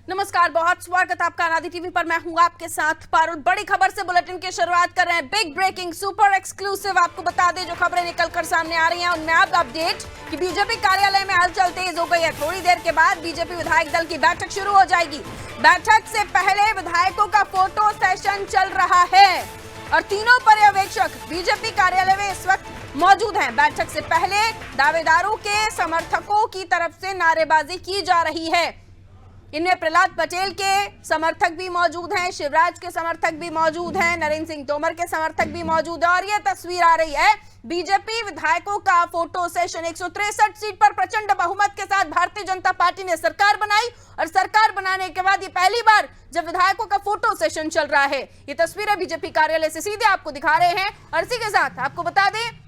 नमस्कार, बहुत स्वागत आपका अनादि टीवी पर। मैं हूं आपके साथ पारुल। बड़ी खबर से बुलेटिन की शुरुआत कर रहे हैं। Big breaking, super exclusive. आपको बता दें जो खबरें निकलकर सामने आ रही हैं उनमें अब अपडेट कि बीजेपी कार्यालय में हलचल तेज हो गई है। थोड़ी देर के बाद बीजेपी विधायक दल की बैठक शुरू हो जाएगी। बैठक से पहले विधायकों का फोटो सेशन चल रहा है और तीनों पर्यवेक्षक बीजेपी कार्यालय में इस वक्त मौजूद हैं। बैठक से पहले दावेदारों के समर्थकों की तरफ से नारेबाजी की जा रही है। इनमें प्रहलाद पटेल के समर्थक भी मौजूद हैं, शिवराज के समर्थक भी मौजूद हैं, नरेंद्र सिंह तोमर के समर्थक भी मौजूद है। और यह तस्वीर आ रही है बीजेपी विधायकों का फोटो सेशन। 163 सीट पर प्रचंड बहुमत के साथ भारतीय जनता पार्टी ने सरकार बनाई और सरकार बनाने के बाद ये पहली बार जब विधायकों का फोटो सेशन चल रहा है। ये तस्वीरें बीजेपी कार्यालय से सीधे आपको दिखा रहे हैं। और इसी के साथ आपको बता दें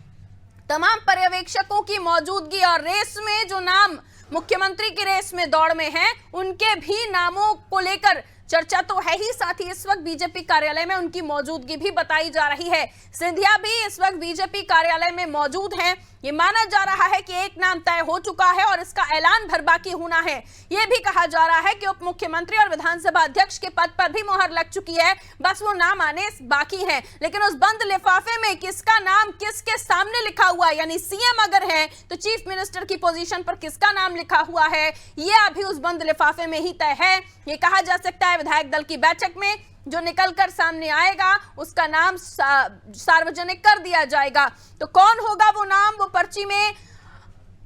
तमाम पर्यवेक्षकों की मौजूदगी और रेस में जो नाम मुख्यमंत्री की रेस में दौड़ में हैं उनके भी नामों को लेकर चर्चा तो है ही, साथ ही इस वक्त बीजेपी कार्यालय में उनकी मौजूदगी भी बताई जा रही है। सिंधिया भी इस वक्त बीजेपी कार्यालय में मौजूद हैं। ये माना जा रहा है कि एक नाम तय हो चुका है और इसका ऐलान भर बाकी होना है। यह भी कहा जा रहा है कि उप मुख्यमंत्री और विधानसभा अध्यक्ष के पद पर भी मोहर लग चुकी है, बस वो नाम आने बाकी है। लेकिन उस बंद लिफाफे में किसका नाम किसके सामने लिखा हुआ है, यानी सीएम अगर है तो चीफ मिनिस्टर की पोजीशन पर किसका नाम लिखा हुआ है, यह अभी उस बंद लिफाफे में ही तय है। ये कहा जा सकता है विधायक दल की बैठक में जो निकलकर सामने आएगा उसका नाम सार्वजनिक कर दिया जाएगा। तो कौन होगा वो नाम, वो पर्ची में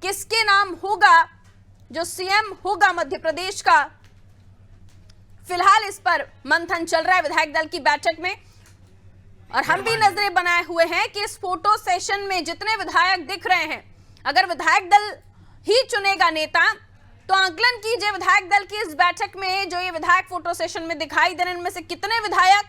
किसके नाम होगा जो सीएम होगा मध्य प्रदेश का, फिलहाल इस पर मंथन चल रहा है विधायक दल की बैठक में। और हम भी नजरें बनाए हुए हैं कि इस फोटो सेशन में जितने विधायक दिख रहे हैं, अगर विधायक दल ही चुनेगा नेता तो आंकलन कीजिए विधायक दल की इस बैठक में जो ये विधायक फोटो सेशन में दिखाई दे रहे हैं इनमें से कितने विधायक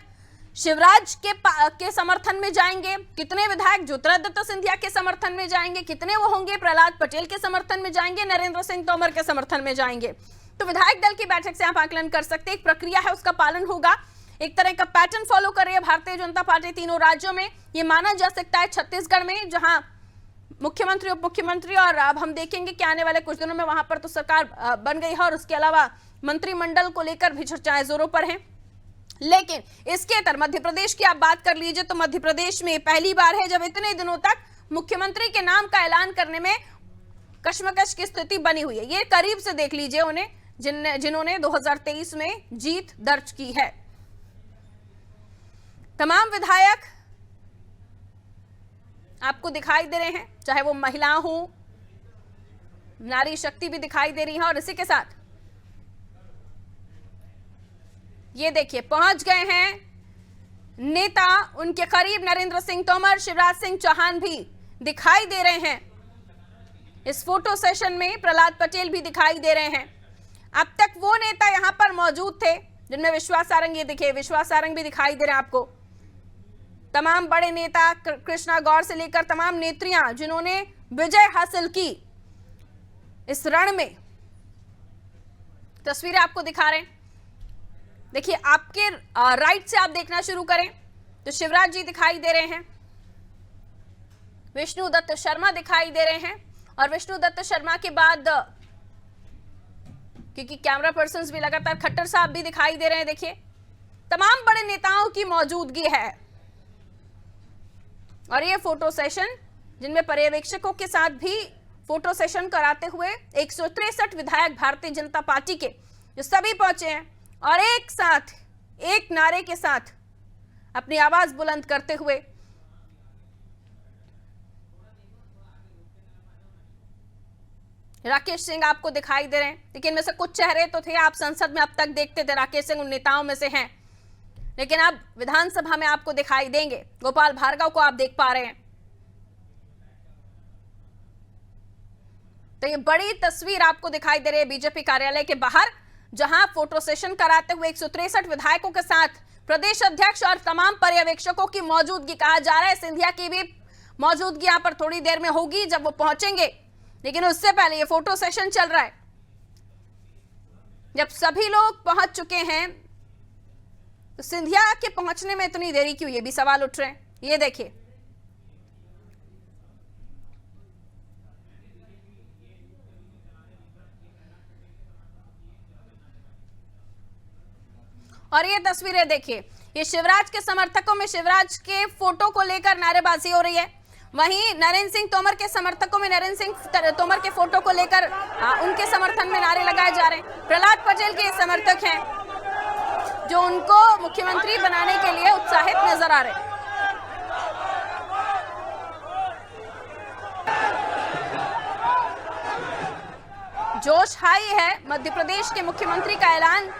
शिवराज के समर्थन में जाएंगे, कितने विधायक ज्योतिरादित्य सिंधिया के समर्थन में जाएंगे, कितने वो होंगे प्रहलाद पटेल के समर्थन में जाएंगे, नरेंद्र सिंह तोमर के समर्थन में जाएंगे। तो विधायक दल की बैठक से आप आंकलन कर सकते हैं। एक प्रक्रिया है, उसका पालन होगा। एक तरह का पैटर्न फॉलो कर रही है भारतीय जनता पार्टी तीनों राज्यों में। ये माना जा सकता है छत्तीसगढ़ में जहां मुख्यमंत्री उप मुख्यमंत्री और अब हम देखेंगे कि आने वाले कुछ दिनों में वहां पर तो सरकार बन गई है और उसके अलावा मंत्रिमंडल को लेकर भी चर्चाएं जोरों पर हैं। लेकिन इसके तरह मध्य प्रदेश की आप बात कर लीजिए तो मध्य प्रदेश में पहली बार है जब इतने दिनों तक मुख्यमंत्री के नाम का ऐलान करने में कश्मकश की स्थिति बनी हुई है। ये करीब से देख लीजिए उन्हें जिन्होंने 2023 में जीत दर्ज की है। तमाम विधायक आपको दिखाई दे रहे हैं, चाहे वो महिला हो, नारी शक्ति भी दिखाई दे रही है। और इसी के साथ ये देखिए पहुंच गए हैं नेता, उनके करीब नरेंद्र सिंह तोमर, शिवराज सिंह चौहान भी दिखाई दे रहे हैं इस फोटो सेशन में। प्रहलाद पटेल भी दिखाई दे रहे हैं। अब तक वो नेता यहां पर मौजूद थे जिनमें विश्वास सारंग, ये देखिए विश्वास सारंग भी दिखाई दे रहे हैं आपको। तमाम बड़े नेता कृष्णा गौर से लेकर तमाम नेत्रियां जिन्होंने विजय हासिल की इस रण में, तस्वीरें आपको दिखा रहे हैं। देखिए आपके राइट से आप देखना शुरू करें तो शिवराज जी दिखाई दे रहे हैं, विष्णु दत्त शर्मा दिखाई दे रहे हैं और विष्णु दत्त शर्मा के बाद क्योंकि कैमरा पर्सन्स भी लगातार, खट्टर साहब भी दिखाई दे रहे हैं। देखिए तमाम बड़े नेताओं की मौजूदगी है और ये फोटो सेशन जिनमें पर्यवेक्षकों के साथ भी फोटो सेशन कराते हुए 163 विधायक भारतीय जनता पार्टी के जो सभी पहुंचे हैं और एक साथ एक नारे के साथ अपनी आवाज बुलंद करते हुए राकेश सिंह आपको दिखाई दे रहे हैं। लेकिन इनमें से कुछ चेहरे तो थे आप संसद में अब तक देखते थे, राकेश सिंह उन नेताओं में से हैं, लेकिन अब विधानसभा में आपको दिखाई देंगे। गोपाल भार्गव को आप देख पा रहे हैं। तो ये बड़ी तस्वीर आपको दिखाई दे रही है बीजेपी कार्यालय के बाहर, जहां फोटो सेशन कराते हुए 163 विधायकों के साथ प्रदेश अध्यक्ष और तमाम पर्यवेक्षकों की मौजूदगी, कहा जा रहा है सिंधिया की भी मौजूदगी यहां पर थोड़ी देर में होगी जब वो पहुंचेंगे। लेकिन उससे पहले ये फोटो सेशन चल रहा है। जब सभी लोग पहुंच चुके हैं तो सिंधिया के पहुंचने में इतनी देरी क्यों, ये भी सवाल उठ रहे हैं। ये देखिए और ये तस्वीरें देखिए, ये शिवराज के समर्थकों में शिवराज के फोटो को लेकर नारेबाजी हो रही है। वहीं नरेंद्र सिंह तोमर के समर्थकों में नरेंद्र सिंह तोमर के फोटो को लेकर उनके समर्थन में नारे लगाए जा रहे हैं। प्रहलाद पटेल के समर्थक हैं जो उनको मुख्यमंत्री बनाने के लिए उत्साहित नजर आ रहे हैं। जोश हाई है मध्य प्रदेश के मुख्यमंत्री का ऐलान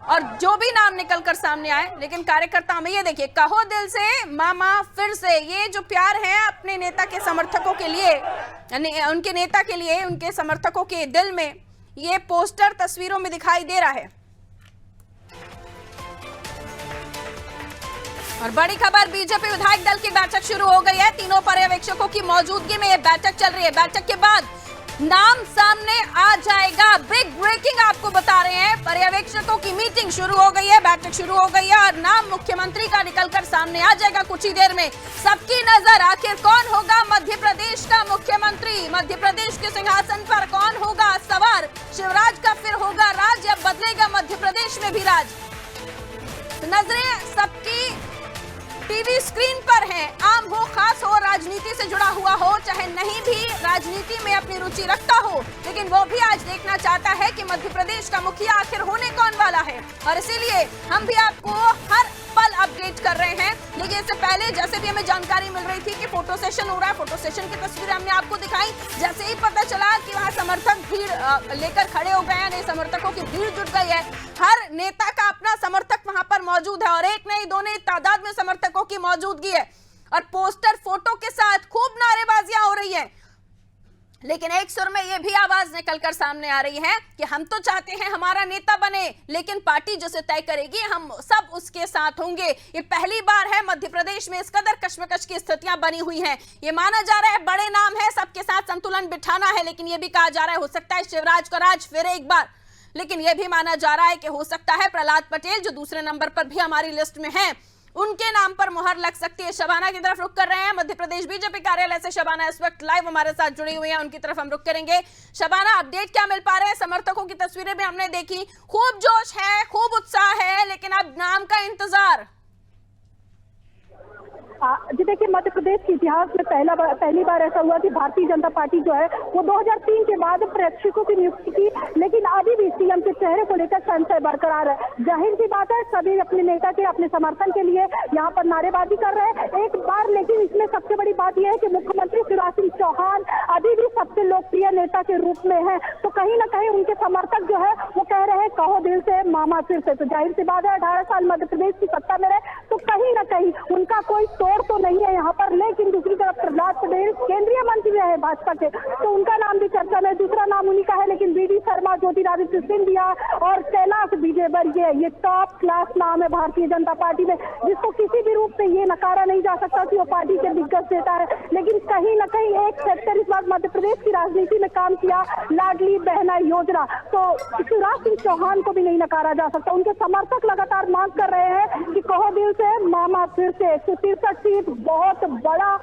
और जो भी नाम निकलकर सामने आए, लेकिन कार्यकर्ता में ये देखिए, कहो दिल से मामा फिर से, ये जो प्यार है अपने नेता के समर्थकों के लिए, उनके नेता के लिए, उनके समर्थकों के दिल में, ये पोस्टर तस्वीरों में दिखाई दे रहा है। और बड़ी खबर, बीजेपी विधायक दल की बैठक शुरू हो गई है। तीनों पर्यवेक्षकों की मौजूदगी में ये बैठक चल रही है। बैठक के बाद नाम सामने आ जाएगा। बिग ब्रेकिंग आपको बता रहे हैं, पर्यवेक्षकों की मीटिंग शुरू हो गई है, बैठक शुरू हो गई है और नाम मुख्यमंत्री का निकलकर सामने आ जाएगा कुछ ही देर में। सबकी नजर आखिर कौन होगा मध्य प्रदेश का मुख्यमंत्री, मध्य प्रदेश के सिंहासन पर कौन होगा सवार। शिवराज का फिर होगा राज या बदलेगा मध्य प्रदेश में भी राज। नजरें सबकी टीवी स्क्रीन पर है। आम हो, खास हो, राजनीति से जुड़ा हुआ हो, चाहे नहीं भी राजनीति में अपनी रुचि रखता हो, लेकिन वो भी आज देखना चाहता है कि मध्य प्रदेश का मुखिया आखिर होने कौन वाला है। और इसीलिए हम भी आपको हर पल अपडेट कर रहे हैं। लेकिन इससे पहले जैसे भी हमें जानकारी मिल रही थी कि फोटो सेशन हो रहा है, फोटो सेशन की तस्वीरें हमने आपको दिखाई। जैसे ही पता चला कि वहां समर्थक भीड़ लेकर खड़े हो गए हैं, नए समर्थकों की भीड़ जुट गई है। हर नेता का अपना समर्थक वहां पर मौजूद है और एक नहीं, दो नहीं, तादाद में समर्थकों की मौजूदगी है और पोस्टर फोटो के साथ खूब नारेबाजियां हो रही है। लेकिन एक सुर में यह भी आवाज निकलकर सामने आ रही है कि हम तो चाहते हैं हमारा नेता बने, लेकिन पार्टी जिसे तय करेगी हम सब उसके साथ होंगे। ये पहली बार है मध्य प्रदेश में इस कदर कश्मकश की स्थितियां बनी हुई हैं। ये माना जा रहा है बड़े नाम है, सबके साथ संतुलन बिठाना है, लेकिन यह भी कहा जा रहा है हो सकता है शिवराज का राज फिर एक बार। लेकिन यह भी माना जा रहा है कि हो सकता है प्रहलाद पटेल जो दूसरे नंबर पर भी हमारी लिस्ट में हैं, उनके नाम पर मुहर लग सकती है। शबाना की तरफ रुख कर रहे हैं, मध्य प्रदेश बीजेपी कार्यालय से शबाना इस वक्त लाइव हमारे साथ जुड़ी हुई है, उनकी तरफ हम रुख करेंगे। शबाना, अपडेट क्या मिल पा रहे हैं? समर्थकों की तस्वीरें भी हमने देखी, खूब जोश है, खूब उत्साह है, लेकिन अब नाम का इंतजार। जी देखिए, मध्य प्रदेश के इतिहास में पहली बार ऐसा हुआ कि भारतीय जनता पार्टी जो है वो 2003 के बाद प्रेक्षकों की नियुक्ति की, लेकिन अभी भी सीएम के चेहरे को लेकर संशय बरकरार है। जाहिर सी बात है, सभी अपने नेता के अपने समर्थन के लिए यहाँ पर नारेबाजी कर रहे हैं एक बार। लेकिन इसमें सबसे बड़ी बात यह है कि मुख्यमंत्री शिवराज सिंह चौहान अभी भी सबसे लोकप्रिय नेता के रूप में है, तो कहीं ना कहीं उनके समर्थक जो है वो कह रहे हैं कहो दिल से मामा फिर से। तो जाहिर सी बात है, 18 साल मध्य प्रदेश की सत्ता में रहे, तो कहीं ना कहीं उनका कोई तोड़ तो नहीं है यहाँ पर। लेकिन दूसरी तरफ प्रहलाद पटेल केंद्रीय मंत्री है भाजपा के, तो उनका नाम भी चर्चा में। दूसरा नाम उन्हीं का है, लेकिन बीडी शर्मा, ज्योतिरादित्य सिंधिया और कैलाश विजयवर्गीय, ये टॉप क्लास नाम है भारतीय जनता पार्टी में, जिसको किसी भी रूप से ये नकारा नहीं जा सकता कि वो पार्टी के दिग्गज नेता है। लेकिन कहीं ना कहीं एक सेक्टर इस बार मध्य प्रदेश की राजनीति में काम किया, लाडली बहना योजना, तो शिवराज सिंह चौहान को भी नहीं नकारा जा सकता। उनके समर्थक लगातार मांग कर रहे हैं कि कहो दिल से मामा फिर से। 163 सीट, बहुत बड़ा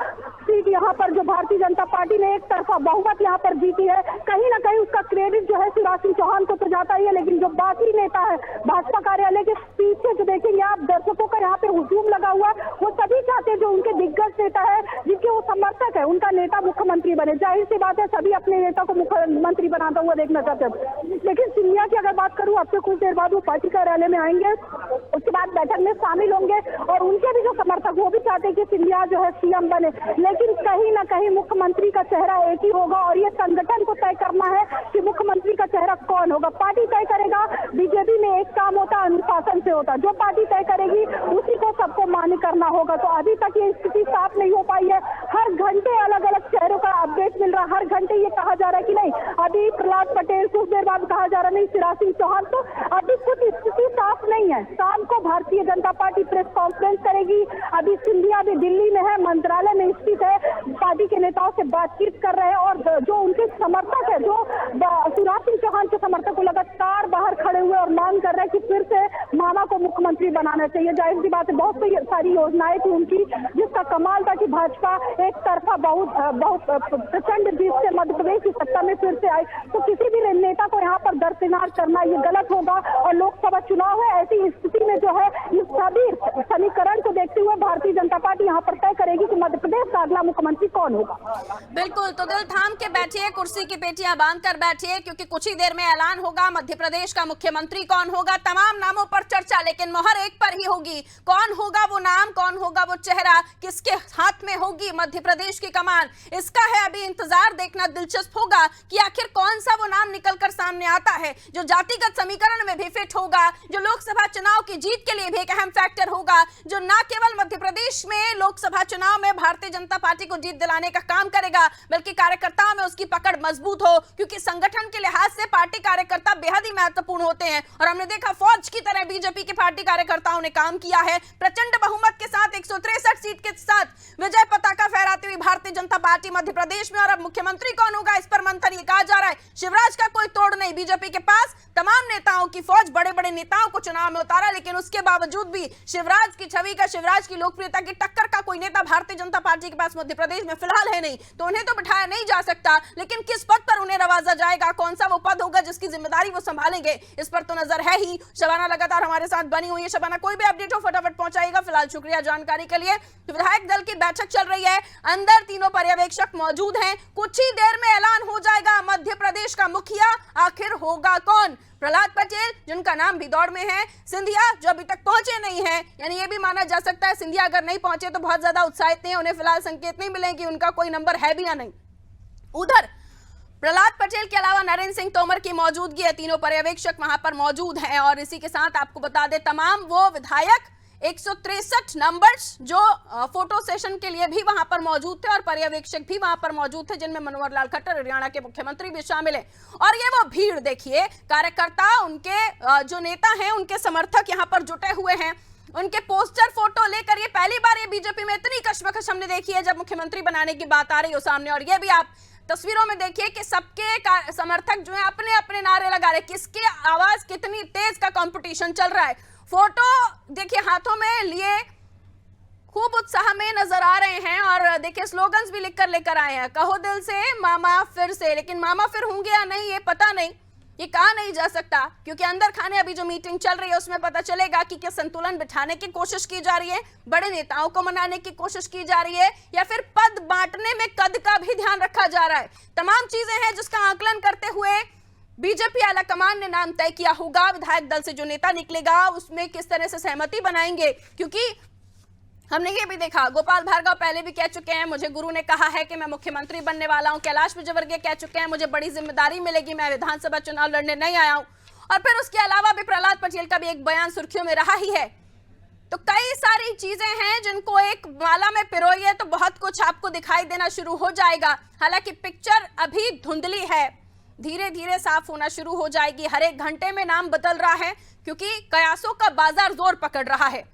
सीट यहाँ पर जो भारतीय जनता पार्टी ने एक तरफा बहुमत यहाँ पर जीती है, कहीं ना कहीं उसका क्रेडिट जो है शिवराज सिंह चौहान को तो जाता ही है। लेकिन जो बाकी नेता है भाजपा कार्यालय के पीछे जो देखेंगे आप, दर्शकों का यहाँ पे हुजूम लगा हुआ, वो सभी चाहते हैं जो उनके दिग्गज नेता है, जिनके वो समर्थक है, उनका नेता मुख्यमंत्री बने। जाहिर सी बात है, सभी अपने नेता को मुख्यमंत्री बनाता हुआ देखना चाहते हैं। लेकिन सिंधिया की अगर बात करूँ, अब से कुछ देर बाद वो पार्टी कार्यालय में आएंगे, उसके बाद बैठक में शामिल होंगे और उनके भी जो समर्थक वो भी चाहते हैं कि सिंधिया जो है सीएम बने। लेकिन कहीं ना कहीं मुख्यमंत्री का चेहरा एक ही होगा और ये संगठन को तय करना है कि मुख्यमंत्री का चेहरा कौन होगा। पार्टी तय करेगा। बीजेपी में एक काम होता है, अनुशासन से होता, जो पार्टी तय करेगी उसी को सबको मान्य करना होगा। तो अभी तक ये स्थिति साफ नहीं हो पाई है। हर घंटे अलग अलग चेहरों का अपडेट मिल रहा है, हर घंटे ये कहा जा रहा है कि नहीं अभी प्रहलाद पटेल, कुछ देर बाद कहा जा रहा नहीं शिवराज सिंह चौहान। तो अभी कुछ स्थिति साफ नहीं है। शाम को Bharatiya Janata party press conference करेगी। अभी सिंधिया भी दिल्ली में है, मंत्रालय में स्थित है, पार्टी के नेताओं से बातचीत कर रहे हैं और जो उनके समर्थक है, जो शिवराज सिंह चौहान के समर्थक, को लगातार बाहर खड़े हुए और मांग कर रहे हैं कि फिर से मामा को मुख्यमंत्री बनाना चाहिए। जाहिर सी बात है, बहुत सारी योजनाएं थी उनकी, जिसका कमाल था कि भाजपा एक तरफा बहुत प्रचंड जीत से मध्य प्रदेश की सत्ता में फिर से आई। तो किसी भी नेता को यहाँ पर दरकिनार करना ये गलत होगा। और लोकसभा चुनाव है, ऐसी स्थिति में जो है इस सभी समीकरण को देखते हुए भारतीय जनता पार्टी यहाँ पर तय करेगी कि मध्य प्रदेश का अगला मुख्यमंत्री कौन होगा। बिल्कुल, तो दिल थाम के बैठिए, कुर्सी की पेटियां बांध कर बैठिए, क्योंकि कुछ ही देर में ऐलान होगा मध्य प्रदेश का मुख्यमंत्री कौन होगा। तमाम नामों पर चर्चा, लेकिन मोहर एक पर ही होगी। कौन होगा वो नाम, कौन होगा वो चेहरा, किसके हाथ में होगी मध्य प्रदेश की कमान, इसका है अभी इंतजार। देखना दिलचस्प होगा कि आखिर कौन सा वो नाम निकल कर सामने आता है जो जातिगत समीकरण में भी फिट होगा, जो लोकसभा चुनाव की जीत के लिए भी एक अहम फैक्टर होगा, जो न केवल मध्य प्रदेश में लोकसभा चुनाव में भारतीय जनता पार्टी को जीत दिलाने का काम करेगा, बल्कि कार्यकर्ताओं में उसकी पकड़ मजबूत हो, क्योंकि संगठन के लिहाज से पार्टी कार्यकर्ता बेहद ही महत्वपूर्ण होते हैं। और हमने देखा फौज की तरह बीजेपी के पार्टी कार्यकर्ताओं ने काम किया है। प्रचंड बहुमत के साथ 163 सीट के साथ विजय पताका फहराती हुई भारतीय जनता पार्टी मध्य प्रदेश में। और अब मुख्यमंत्री कौन होगा, इस पर मंथन ये कहा जा रहा है। शिवराज का कोई तोड़ नहीं, बीजेपी के पास तमाम नेताओं की फौज, बड़े बड़े नेताओं को चुनाव में उतारा, लेकिन उसके बावजूद भी शिवराज की छवि का, शिवराज की लोकप्रियता की टक्कर का कोई नेता भारतीय जनता पार्टी के पास मध्य प्रदेश में फिलहाल है नहीं। तो उन्हें तो बिठाया नहीं जा सकता, लेकिन किस पद पर उन्हें नवाजा जाएगा, कौन सा वो पद होगा जिसकी जिम्मेदारी वो संभालेंगे, इस पर तो नजर है ही। शबाना लगातार हमारे साथ बनी हुई है। शबाना, कोई भी अपडेट हो फटाफट पहुंचाएगा। फिलहाल शुक्रिया जानकारी के लिए। विधायक दल की बैठक चल रही है, अंदर तीनों पर्यवेक्षक मौजूद हैं। कुछ ही देर में ऐलान हो जाएगा मध्य प्रदेश का मुखिया आखिर होगा कौन। प्रहलाद पटेल, जिनका नाम भी दौड़ में है, सिंधिया जो अभी तक पहुंचे नहीं हैं, यानी ये भी माना जा सकता है सिंधिया अगर नहीं पहुंचे तो बहुत ज्यादा उत्साहित नहीं, उन्हें फिलहाल संकेत नहीं मिले कि उनका कोई नंबर है भी या नहीं। उधर प्रहलाद पटेल के अलावा नरेंद्र सिंह तोमर की मौजूदगी है, तीनों पर्यवेक्षक वहां पर मौजूद हैं। और इसी के साथ आपको बता दें, तमाम वो विधायक 163 नंबर्स जो फोटो सेशन के लिए भी वहां पर मौजूद थे और पर्यवेक्षक भी वहां पर मौजूद थे, जिनमें मनोहर लाल खट्टर, हरियाणा के मुख्यमंत्री भी शामिल है। और ये वो भीड़ देखिए, कार्यकर्ता, उनके जो नेता हैं, उनके समर्थक यहां पर जुटे हुए हैं, उनके पोस्टर फोटो लेकर। ये पहली बार ये बीजेपी में इतनी कश्मकश हमने देखी है जब मुख्यमंत्री बनाने की बात आ रही हो सामने। और ये भी आप तस्वीरों में देखिए कि सबके समर्थक जो है अपने अपने नारे लगा रहे, किसकी आवाज कितनी तेज का कंपटीशन चल रहा है। फोटो देखिए हाथों में लिए खूब उत्साह में नजर आ रहे हैं। और देखिए स्लोगन्स भी लिखकर लेकर आए हैं, कहो दिल से मामा फिर से। लेकिन मामा फिर होंगे या नहीं ये पता नहीं, ये कहा नहीं जा सकता, क्योंकि अंदर खाने अभी जो मीटिंग चल रही है उसमें पता चलेगा कि क्या संतुलन बिठाने की कोशिश की जा रही है, बड़े नेताओं को मनाने की कोशिश की जा रही है, या फिर पद बांटने में कद का भी ध्यान रखा जा रहा है। तमाम चीजें हैं जिसका आकलन करते हुए बीजेपी आलाकमान ने नाम तय किया होगा। विधायक दल से जो नेता निकलेगा उसमें किस तरह से सहमति बनाएंगे, क्योंकि हमने ये भी देखा, गोपाल भार्गव पहले भी कह चुके हैं, मुझे गुरु ने कहा है कि मैं मुख्यमंत्री बनने वाला हूं। कैलाश विजयवर्गीय कह चुके हैं, मुझे बड़ी जिम्मेदारी मिलेगी, मैं विधानसभा चुनाव लड़ने नहीं आया हूं। और फिर उसके अलावा भी प्रहलाद पटेल का भी एक बयान सुर्खियों में रहा ही है। तो कई सारी चीजें हैं जिनको एक माला में पिरोइए तो बहुत कुछ आपको दिखाई देना शुरू हो जाएगा। हालांकि पिक्चर अभी धुंधली है, धीरे धीरे साफ होना शुरू हो जाएगी। हर एक घंटे में नाम बदल रहा है, क्योंकि कयासों का बाजार जोर पकड़ रहा है।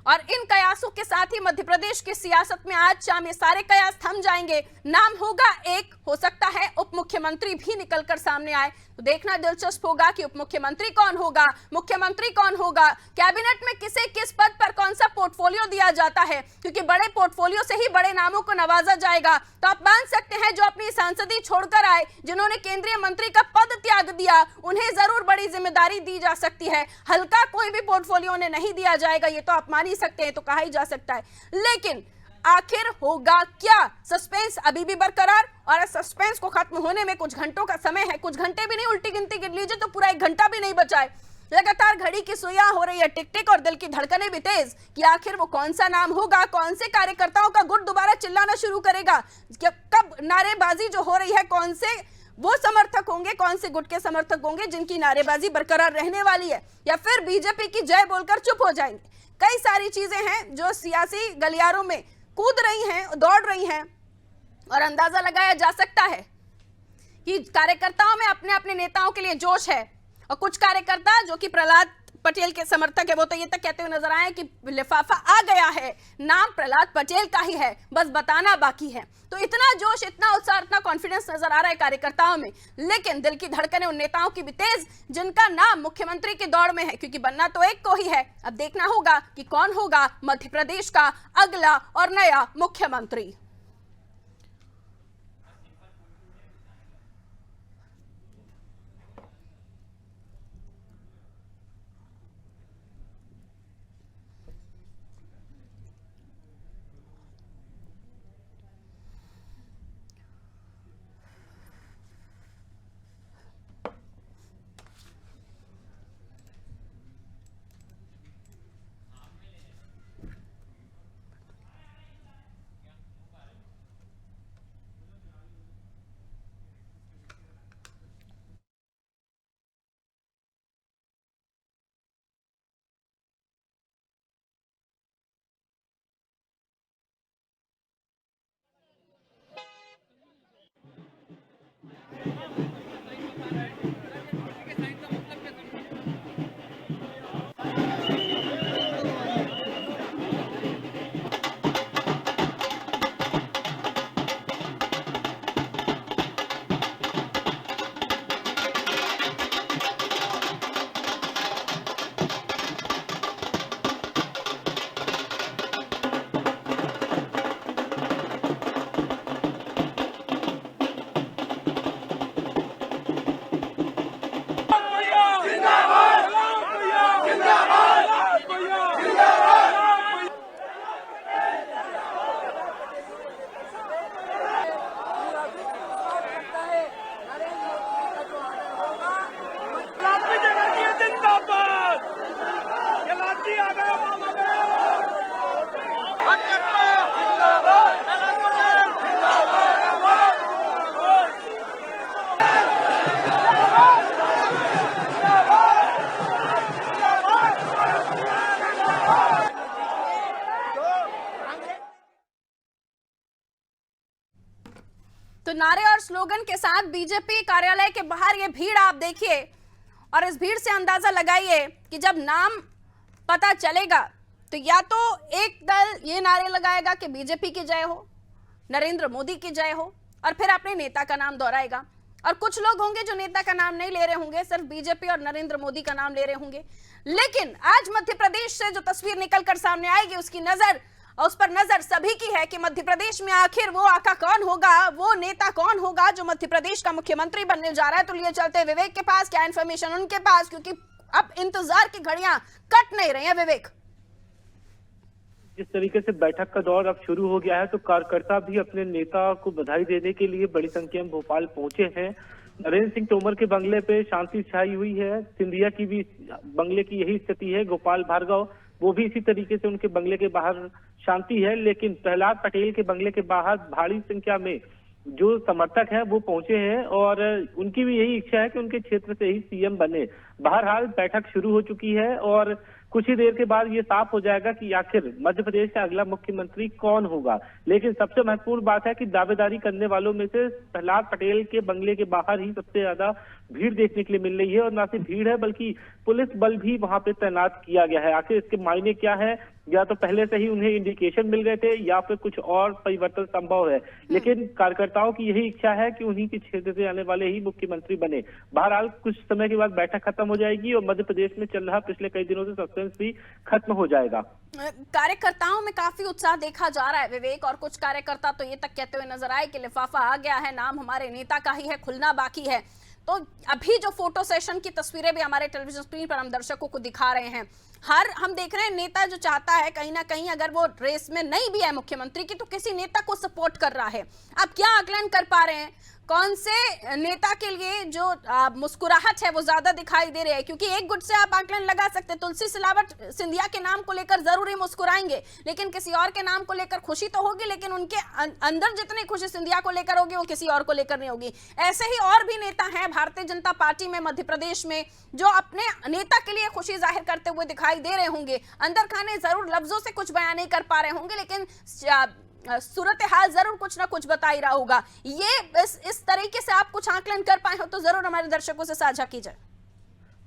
और इन कयासों के साथ ही मध्य प्रदेश की सियासत में आज शाम ये सारे कयास थम जाएंगे। नाम होगा एक, हो सकता है उप मुख्यमंत्री भी निकलकर सामने आए। तो देखना दिलचस्प होगा कि उप मुख्यमंत्री कौन होगा, मुख्यमंत्री कौन होगा, कैबिनेट में किसे किस पद पर कौन सा पोर्टफोलियो दिया जाता है, क्योंकि बड़े पोर्टफोलियो से ही बड़े नामों को नवाजा जाएगा। तो आप मान सकते हैं जो अपनी सांसदी छोड़कर आए, जिन्होंने केंद्रीय मंत्री का पद त्याग दिया, उन्हें जरूर बड़ी जिम्मेदारी दी जा सकती है। हल्का कोई भी पोर्टफोलियो उन्हें नहीं दिया जाएगा, ये तो आप मान ही सकते हैं, तो कहा ही जा सकता है। लेकिन आखिर होगा क्या, सस्पेंस अभी भी बरकरार। और सस्पेंस को खत्म होने में कुछ घंटों का समय है, कुछ घंटे भी नहीं, उल्टी गिनती गिन लीजिए तो पूरा 1 घंटा भी नहीं बचा है। लगातार घड़ी की सुइयां हो रही है टिक टिक, और दिल की धड़कनें भी तेज कि आखिर वो कौन सा नाम होगा, कौन से कार्यकर्ताओं का गुट दोबारा चिल्लाना शुरू करेगा, कब नारेबाजी जो हो रही है, कौन से वो समर्थक होंगे, कौन से गुट के समर्थक होंगे जिनकी नारेबाजी बरकरार रहने वाली है, या फिर बीजेपी की जय बोलकर चुप हो जाएंगे। कई सारी चीजें हैं जो सियासी गलियारों में कूद रही हैं, दौड़ रही हैं। और अंदाजा लगाया जा सकता है कि कार्यकर्ताओं में अपने अपने नेताओं के लिए जोश है, और कुछ कार्यकर्ता जो कि प्रहलाद पटेल के समर्थक है वो तो ये तक कहते हुए नजर आए कि लिफाफा आ गया है, नाम प्रहलाद पटेल का ही है, बस बताना बाकी है। तो इतना जोश, इतना उत्साह, इतना कॉन्फिडेंस नजर आ रहा है कार्यकर्ताओं में, लेकिन दिल की धड़कनें उन नेताओं की भी तेज जिनका नाम मुख्यमंत्री की दौड़ में है, क्योंकि बनना तो एक को ही है। अब देखना होगा कि कौन होगा मध्य प्रदेश का अगला और नया मुख्यमंत्री। तो नारे और स्लोगन के साथ बीजेपी कार्यालय के बाहर ये भीड़ आप देखिए, और इस भीड़ से अंदाजा लगाइए कि जब नाम पता चलेगा तो या तो एक दल ये नारे लगाएगा कि बीजेपी की जय हो, नरेंद्र मोदी की जय हो, और फिर अपने नेता का नाम दोहराएगा। और कुछ लोग होंगे जो नेता का नाम नहीं ले रहे होंगे, सिर्फ बीजेपी और नरेंद्र मोदी का नाम ले रहे होंगे। लेकिन आज मध्य प्रदेश से जो तस्वीर निकलकर सामने आएगी उस पर नजर सभी की है कि मध्य प्रदेश में आखिर वो आका कौन होगा, वो नेता कौन होगा जो मध्य प्रदेश का मुख्यमंत्री बनने जा रहा है। तो लिए चलते विवेक के पास, क्या इंफॉर्मेशन उनके पास, क्योंकि अब इंतजार की घड़ियां कट नहीं रही हैं। विवेक, जिस तरीके से बैठक का दौर अब शुरू हो गया है तो कार्यकर्ता भी अपने नेता को बधाई देने के लिए बड़ी संख्या में भोपाल पहुंचे हैं। नरेंद्र सिंह तोमर के बंगले पे शांति छाई हुई है, सिंधिया की भी बंगले की यही स्थिति है, गोपाल भार्गव वो भी इसी तरीके से उनके बंगले के बाहर शांति है। लेकिन प्रहलाद पटेल के बंगले के बाहर भारी संख्या में जो समर्थक हैं वो पहुंचे हैं और उनकी भी यही इच्छा है कि उनके क्षेत्र से ही सीएम बने। बहरहाल बैठक शुरू हो चुकी है और कुछ ही देर के बाद ये साफ हो जाएगा कि आखिर मध्य प्रदेश का अगला मुख्यमंत्री कौन होगा। लेकिन सबसे महत्वपूर्ण बात है कि दावेदारी करने वालों में से प्रहलाद पटेल के बंगले के बाहर ही सबसे ज्यादा भीड़ देखने के लिए मिल रही है, और न सिर्फ भीड़ है बल्कि पुलिस बल भी वहां पे तैनात किया गया है। आखिर इसके मायने क्या है, या तो पहले से ही उन्हें इंडिकेशन मिल गए थे या फिर कुछ और परिवर्तन संभव है, लेकिन कार्यकर्ताओं की यही इच्छा है कि उन्हीं के क्षेत्र से आने वाले ही मुख्यमंत्री बने। बहरहाल कुछ समय के बाद बैठक खत्म हो जाएगी और मध्य प्रदेश में चल रहा पिछले कई दिनों से सस्पेंस भी खत्म हो जाएगा। कार्यकर्ताओं में काफी उत्साह देखा जा रहा है विवेक, और कुछ कार्यकर्ता तो ये तक कहते हुए नजर आए कि लिफाफा आ गया है, नाम हमारे नेता का ही है, खुलना बाकी है। तो अभी जो फोटो सेशन की तस्वीरें भी हमारे टेलीविजन स्क्रीन पर हम दर्शकों को दिखा रहे हैं, हम देख रहे हैं नेता जो चाहता है कहीं ना कहीं अगर वो रेस में नहीं भी है मुख्यमंत्री की तो किसी नेता को सपोर्ट कर रहा है। आप क्या आकलन कर पा रहे हैं, कौन से नेता के लिए जो मुस्कुराहट है वो ज्यादा दिखाई दे रही है? क्योंकि एक गुट से आप आकलन लगा सकते हैं, तुलसी सिलावट सिंधिया के नाम को लेकर जरूर ही मुस्कुराएंगे, लेकिन किसी और के नाम को लेकर खुशी तो होगी, लेकिन उनके अंदर जितनी खुशी सिंधिया को लेकर होगी वो किसी और को लेकर नहीं होगी। ऐसे ही और भी नेता हैं भारतीय जनता पार्टी में मध्य प्रदेश में जो अपने नेता के लिए खुशी जाहिर करते हुए दिखाई दे रहे होंगे। अंदर खाने जरूर लफ्जों से कुछ बयान नहीं कर पा रहे होंगे, लेकिन सूरत हाल जरूर कुछ ना कुछ बता ही रहा होगा। ये इस तरीके से आप कुछ आकलन कर पाए हो तो जरूर हमारे दर्शकों से साझा कीजिए।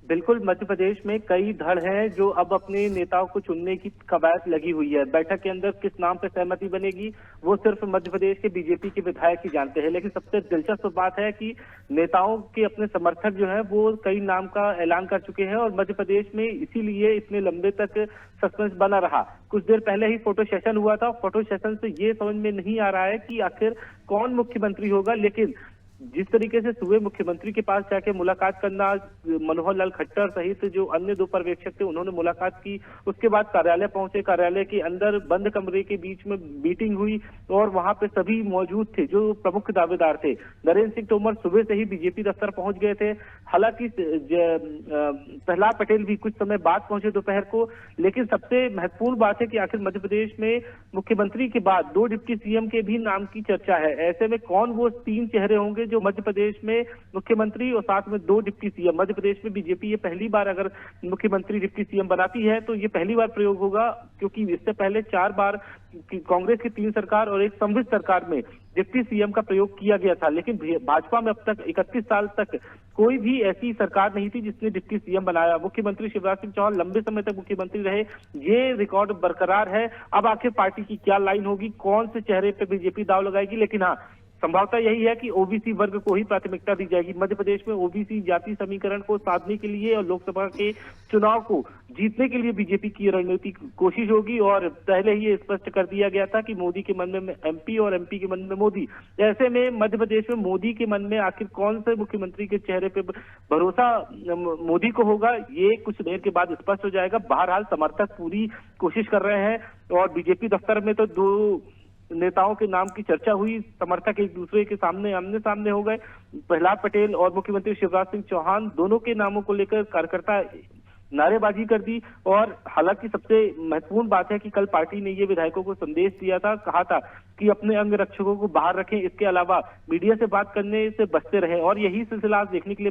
बिल्कुल, मध्य प्रदेश में कई धड़ हैं जो अब अपने नेताओं को चुनने की कवायद लगी हुई है। बैठक के अंदर किस नाम पर सहमति बनेगी वो सिर्फ मध्य प्रदेश के बीजेपी के विधायक ही जानते हैं, लेकिन सबसे दिलचस्प बात है कि नेताओं के अपने समर्थक जो है वो कई नाम का ऐलान कर चुके हैं और मध्य प्रदेश में इसीलिए इतने लंबे तक सस्पेंस बना रहा। कुछ देर पहले ही फोटो सेशन हुआ था। फोटो सेशन से ये समझ में नहीं आ रहा है कि आखिर कौन मुख्यमंत्री होगा, लेकिन जिस तरीके से सुबह मुख्यमंत्री के पास जाके मुलाकात करना, मनोहर लाल खट्टर सहित जो अन्य 2 पर्यवेक्षक थे उन्होंने मुलाकात की, उसके बाद कार्यालय पहुंचे, कार्यालय के अंदर बंद कमरे के बीच में मीटिंग हुई और वहां पे सभी मौजूद थे जो प्रमुख दावेदार थे। नरेंद्र सिंह तोमर सुबह से ही बीजेपी दफ्तर पहुंच गए थे। हालांकि प्रहलाद पटेल भी कुछ समय बाद पहुंचे दोपहर को, लेकिन सबसे महत्वपूर्ण बात है कि आखिर मध्य प्रदेश में मुख्यमंत्री के बाद 2 डिप्टी सीएम के भी नाम की चर्चा है। ऐसे में कौन वो 3 चेहरे होंगे जो मध्य प्रदेश में मुख्यमंत्री और साथ में 2 डिप्टी सीएम। मध्य प्रदेश में बीजेपी ये पहली बार अगर मुख्यमंत्री डिप्टी सीएम बनाती है तो ये पहली बार प्रयोग होगा, क्योंकि इससे पहले 4 बार कांग्रेस की 3 सरकार और एक समवित सरकार में डिप्टी सीएम का प्रयोग किया गया था। लेकिन भाजपा में अब तक 31 साल तक कोई भी ऐसी सरकार नहीं थी जिसने डिप्टी सीएम बनाया। मुख्यमंत्री शिवराज सिंह चौहान लंबे समय तक मुख्यमंत्री रहे, ये रिकॉर्ड बरकरार है। अब आखिर पार्टी की क्या लाइन होगी, कौन से चेहरे पे बीजेपी दाव लगाएगी, लेकिन हाँ, संभावना यही है कि ओबीसी वर्ग को ही प्राथमिकता दी जाएगी। मध्य प्रदेश में ओबीसी जाति समीकरण को साधने के लिए और लोकसभा के चुनाव को जीतने के लिए बीजेपी की रणनीतिक कोशिश होगी और पहले ही ये स्पष्ट कर दिया गया था कि मोदी के मन में एमपी और एमपी के मन में मोदी। ऐसे में मध्य प्रदेश में मोदी के मन में आखिर कौन से मुख्यमंत्री के चेहरे पे भरोसा मोदी को होगा, ये कुछ देर के बाद स्पष्ट हो जाएगा। बहरहाल समर्थक पूरी कोशिश कर रहे हैं और बीजेपी दफ्तर में तो 2 नेताओं के नाम की चर्चा हुई। समर्थक एक दूसरे के सामने आमने सामने हो गए। प्रहलाद पटेल और मुख्यमंत्री शिवराज सिंह चौहान दोनों के नामों को लेकर कार्यकर्ता नारेबाजी कर दी। और हालांकि सबसे महत्वपूर्ण बात है कि कल पार्टी ने ये विधायकों को संदेश दिया था, कहा था कि अपने अंग रक्षकों को बाहर रखें, इसके अलावा मीडिया से बात करने से बचते रहें। और यही सिलसिला आज देखने के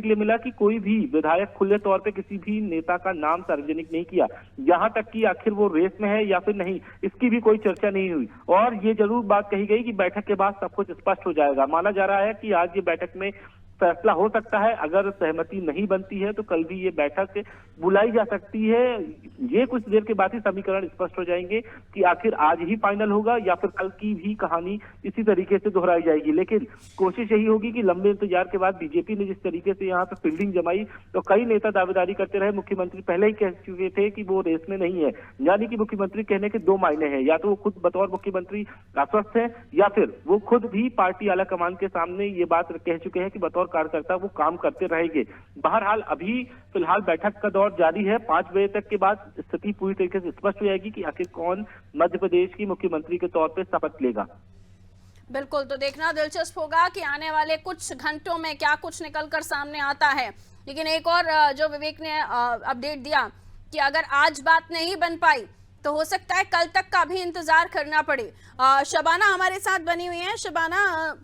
लिए मिला कि कोई भी विधायक खुले तौर पे किसी भी नेता का नाम सार्वजनिक नहीं किया, यहाँ तक कि आखिर वो रेस में है या फिर नहीं, इसकी भी कोई चर्चा नहीं हुई। और ये जरूर बात कही गई कि बैठक के बाद सब कुछ स्पष्ट हो जाएगा। माना जा रहा है कि आज ये बैठक में फैसला हो सकता है। अगर सहमति नहीं बनती है तो कल भी ये बैठक बुलाई जा सकती है। ये कुछ देर के बाद ही समीकरण स्पष्ट हो जाएंगे कि आखिर आज ही फाइनल होगा या फिर कल की भी कहानी इसी तरीके से दोहराई जाएगी। लेकिन कोशिश यही होगी कि लंबे इंतजार के बाद बीजेपी ने जिस तरीके से यहाँ पे फील्डिंग जमाई, तो कई नेता दावेदारी करते रहे। मुख्यमंत्री पहले ही कह चुके थे कि वो रेस में नहीं है, यानी कि मुख्यमंत्री कहने के 2 मायने हैं, या तो वो खुद बतौर मुख्यमंत्री आश्वस्त है या फिर वो खुद भी पार्टी आला कमान के सामने ये बात कह चुके हैं कि बतौर कार्यकर्ता वो काम करते रहेंगे। बहरहाल अभी फिलहाल बैठक का दौर जारी है। 5 बजे तक के बाद स्थिति पूरी तरीके से स्पष्ट हो जाएगी कि आखिर कौन मध्य प्रदेश की मुख्यमंत्री के तौर पर शपथ लेगा। बिल्कुल, तो देखना दिलचस्प होगा कि आने वाले कुछ घंटों में क्या कुछ निकलकर सामने आता है। लेकिन एक और जो विवेक ने अपडेट दिया कि अगर आज बात नहीं बन पाई तो हो सकता है कल तक का भी इंतजार करना पड़े। शबाना हमारे साथ बनी हुई हैं। शबाना,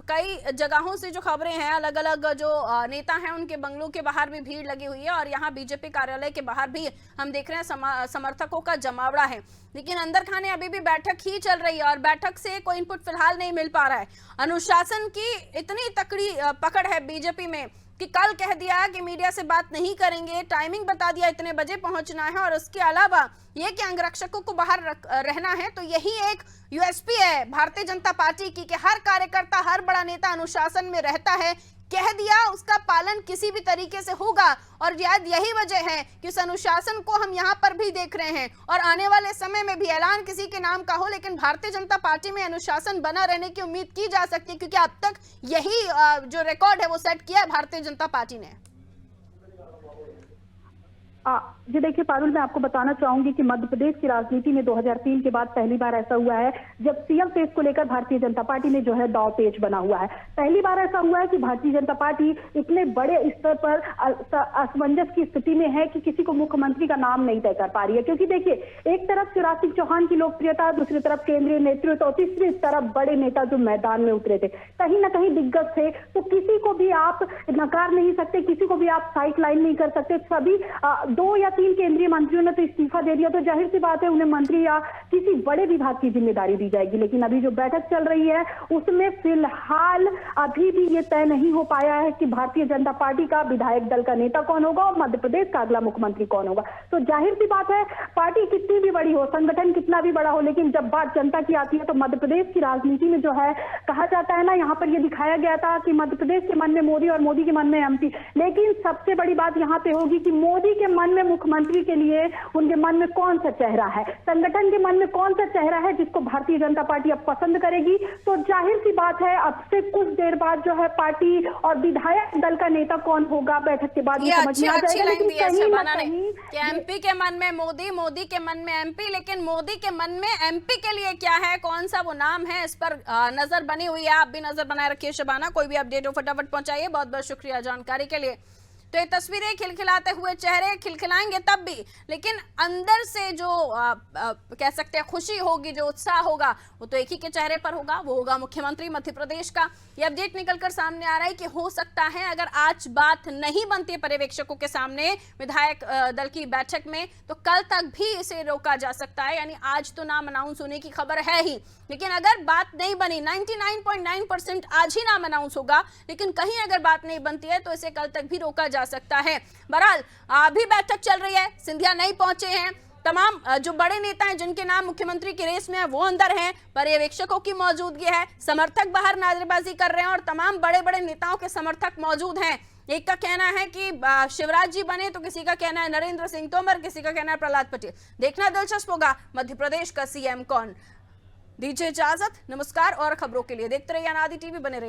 कई जगहों से जो खबरें हैं, अलग अलग जो नेता हैं उनके बंगलों के बाहर भी भीड़ लगी हुई है और यहाँ बीजेपी कार्यालय के बाहर भी हम देख रहे हैं समर्थकों का जमावड़ा है। लेकिन अंदर खाने अभी भी बैठक ही चल रही है और बैठक से कोई इनपुट फिलहाल नहीं मिल पा रहा है। अनुशासन की इतनी तकड़ी पकड़ है बीजेपी में कि कल कह दिया कि मीडिया से बात नहीं करेंगे, टाइमिंग बता दिया इतने बजे पहुंचना है, और उसके अलावा ये कि अंगरक्षकों को बाहर रहना है। तो यही एक यूएसपी है भारतीय जनता पार्टी की कि हर कार्यकर्ता, हर बड़ा नेता अनुशासन में रहता है। कह दिया उसका पालन किसी भी तरीके से होगा और शायद यही वजह है कि उस अनुशासन को हम यहाँ पर भी देख रहे हैं। और आने वाले समय में भी ऐलान किसी के नाम का हो, लेकिन भारतीय जनता पार्टी में अनुशासन बना रहने की उम्मीद की जा सकती है, क्योंकि अब तक यही जो रिकॉर्ड है वो सेट किया है भारतीय जनता पार्टी ने। जी देखिए पारुल, मैं आपको बताना चाहूंगी कि मध्य प्रदेश की राजनीति में 2003 के बाद पहली बार ऐसा हुआ है जब सीएम फेस को लेकर भारतीय जनता पार्टी ने जो है दांव पेच बना हुआ है। पहली बार ऐसा हुआ है कि भारतीय जनता पार्टी इतने बड़े स्तर पर असमंजस की स्थिति में है कि किसी को मुख्यमंत्री का नाम नहीं तय कर पा रही है। क्योंकि देखिए, एक तरफ शिवराज सिंह चौहान की लोकप्रियता, दूसरी तरफ केंद्रीय नेतृत्व और तीसरी तरफ बड़े नेता जो मैदान में उतरे थे, कहीं ना कहीं दिग्गज थे। तो किसी को भी आप नकार नहीं सकते, किसी को भी आप साइड लाइन नहीं कर सकते। सभी 2 या 3 केंद्रीय मंत्रियों ने तो इस्तीफा दे दिया, तो जाहिर सी बात है उन्हें मंत्री या किसी बड़े विभाग की जिम्मेदारी दी जाएगी। लेकिन अभी जो बैठक चल रही है उसमें फिलहाल अभी भी ये तय नहीं हो पाया है कि भारतीय जनता पार्टी का विधायक दल का नेता कौन होगा और मध्य प्रदेश का अगला मुख्यमंत्री कौन होगा। तो जाहिर सी बात है पार्टी कितनी भी बड़ी हो, संगठन कितना भी बड़ा हो, लेकिन जब बात जनता की आती है तो मध्य प्रदेश की राजनीति में जो है कहा जाता है ना, यहाँ पर ये दिखाया गया था कि मध्य प्रदेश के मन में मोदी और मोदी के मन में एमपी, लेकिन सबसे बड़ी बात यहाँ पे होगी कि मोदी के मन में मुख्यमंत्री के लिए उनके मन में कौन सा चेहरा है, संगठन के मन में कौन सा चेहरा है जिसको भारतीय जनता पार्टी अब पसंद करेगी। तो जाहिर सी बात है अब से कुछ देर बाद जो है पार्टी और विधायक दल का नेता कौन होगा बैठक के बाद ये समझ में आ जाएगा। लेकिन कहीं ना कहीं एमपी के मन में मोदी, मोदी के मन में एमपी, लेकिन मोदी के मन में एमपी के लिए क्या है, कौन सा वो नाम है, इस पर नजर बनी हुई है। आप भी नजर बनाए रखिए शबाना, कोई भी अपडेट हो फटाफट पहुंचाइए। बहुत बहुत शुक्रिया जानकारी के लिए। तो ये तस्वीरें खिलखिलाते हुए चेहरे खिलखिलाएंगे तब भी, लेकिन अंदर से जो कह सकते हैं खुशी होगी, जो उत्साह होगा, वो तो एक ही के चेहरे पर होगा, वो होगा मुख्यमंत्री मध्य प्रदेश का। ये अपडेट निकलकर सामने आ रहा है कि हो सकता है अगर आज बात नहीं बनती है पर्यवेक्षकों के सामने विधायक दल की बैठक में, तो कल तक भी इसे रोका जा सकता है। यानी आज तो नाम अनाउंस होने की खबर है ही, लेकिन अगर बात नहीं बनी, 99.9% आज ही नाम अनाउंस होगा, लेकिन कहीं अगर बात नहीं बनती है तो इसे कल तक भी रोका जा सकता है। बहरहाल अभी बैठक चल रही है, सिंधिया नहीं पहुंचे हैं, तमाम जो बड़े नेता हैं जिनके नाम मुख्यमंत्री की रेस में है वो अंदर हैं, पर्यवेक्षकों की मौजूदगी है, समर्थक बाहर नारेबाजी कर रहे हैं और तमाम बड़े बड़े नेताओं के समर्थक मौजूद हैं। एक का कहना है कि शिवराज जी बने, तो किसी का कहना है नरेंद्र सिंह तोमर, किसी का कहना है प्रहलाद पटेल। देखना दिलचस्प होगा मध्य प्रदेश का सीएम कौन। दीजिए इजाजत, नमस्कार, और खबरों के लिए देखते रहिए अनादि टीवी, बने रहिए।